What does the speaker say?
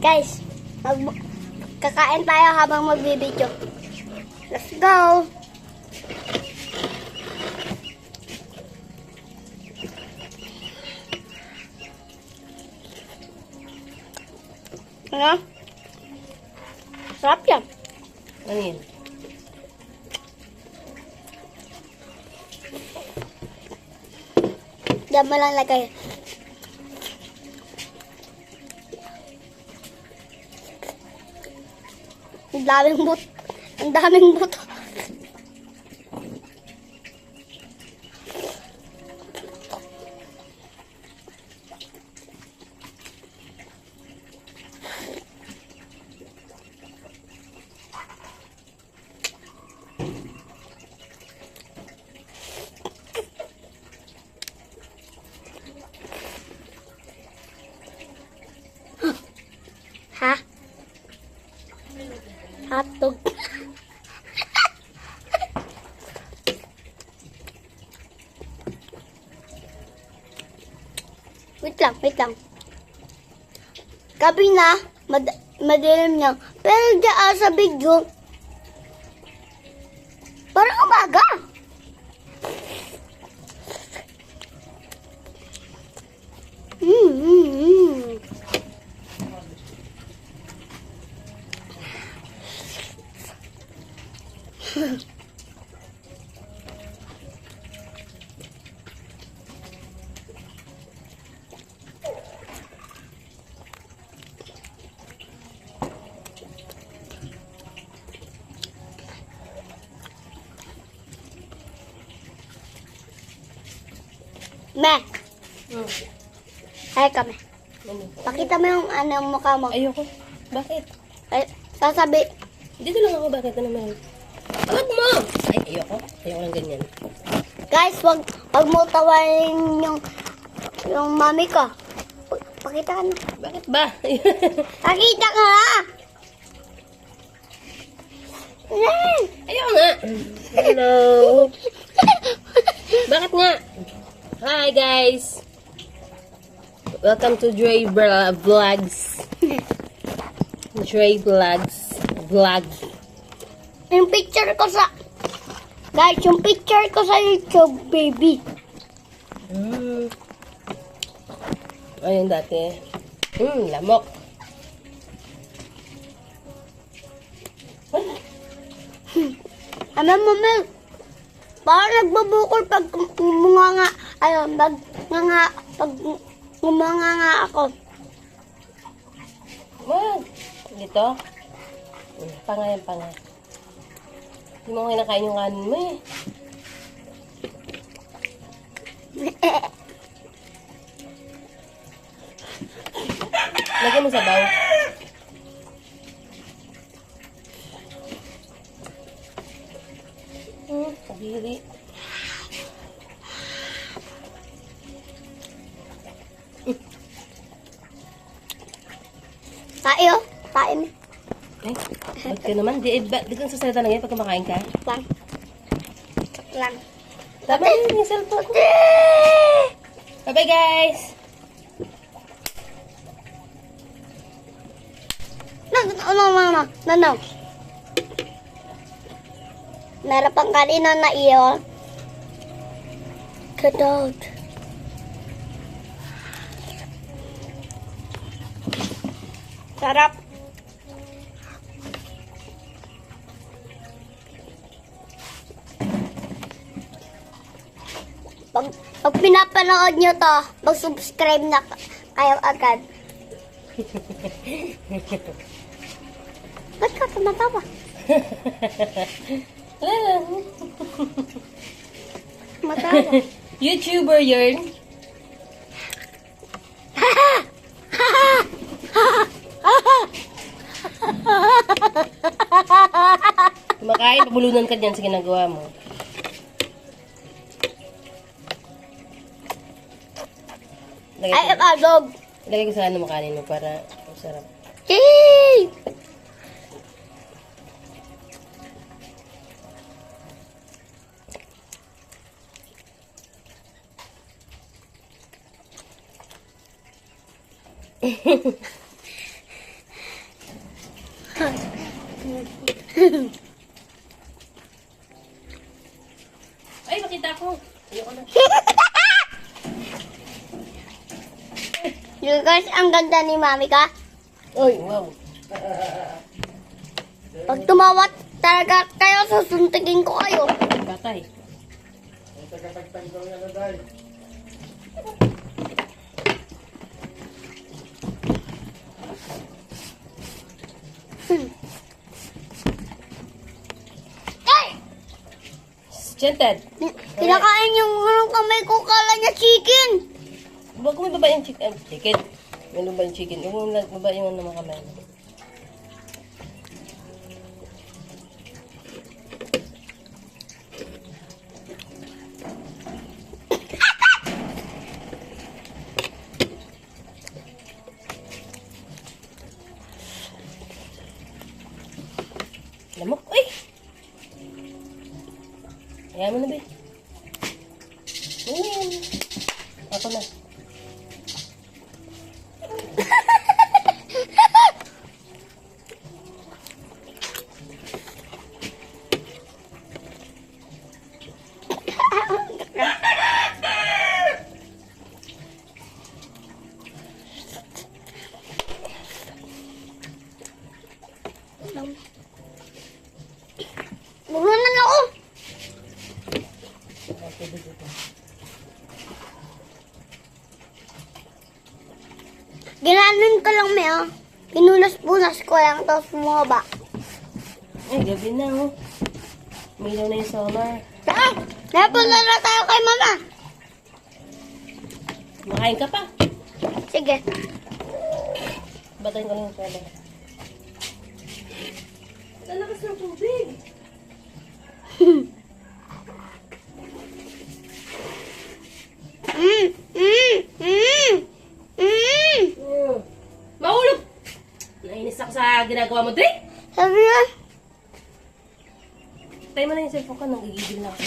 Guys, kakain tayo habang magbibidyo. Let's go! Ano? Sarap yan. Ano yun? Diyan mo lang lagay. Ang daming buto. Ang daming buto. Ha? Hotdog. Wait lang. Gabi na, madilim niya. Pero diyan sa video, parang umaga. Me, ay kami. Ano? Pakita mo yung mukha mo. Ayoko. Bakit? Ay, sasabi. Dito lang ako. Bakit? Ano naman? Huwag mo! Ay, ayoko. Ayoko lang ganyan. Guys, wag mo tawarin yung mami ko. Pakita ka na. Bakit ba? Pakita ka ha! Ayoko nga. Hello. Bakit nga? Hi guys. Welcome to Dre Vlogs. Dre Vlogs. Vlog. Yung picture ko sa... Guys, yung picture ko sa YouTube, baby. Ayun dati. Lamok. Ano mo, Mel? Parang nagbubukol pag umunganga, pag umunganga ako. Wag. Dito. Panga yan, panga. Hindi mo kinakain yung kanin mo eh. Lagyan mo sabaw. Kadiri. Tayo, tain. Ay, ba't ka naman? Di kang sasalita na ngayon pag kumakain ka? Lang. Tama yun yung cellphone ko. Bye-bye guys! No. Meron pang kanina na iyo. Kadog. Sarap. Pag pinapanood nyo to, mag-subscribe na kayo agad. Ba't ka tumatawa? Matawa. YouTuber yun. Kumakain, pabulunan ka dyan sa ginagawa mo. Ay, dog. Ilagay ko sa ano makanin mo para masarap. Yay! Ay, makita ko. Ayoko na. You guys, ang ganda ni Mami ka. Oy, wow. Pag tumawat talaga kayo, susuntigin ko kayo. Patay. Ay! Scented. Kinakain yung anong kamay ko, kala niya chicken. Huwag mo baba yung chicken. Chicken. Yung baba yung chicken. Huwag mo baba yung ano mga kamay. Lamok. Ay! Ayan mo na, be. Ayan. Ako na. Burunan ako. Ginanon ko lang, Mel. Pinunas-punas ko lang, tapos bumaba. Ay, gabi na, oh. Umilaw na yung solar. Ah! Napunta na tayo kay Mama. Makain ka pa. Sige. Batayin ko lang yung solar. Ang lakas ng tubig. Mahulog! Nainis ako sa ginagawa mo, Dre. Sabi niya, Tayo mo na yung cellphone ka, nagigigil na ako.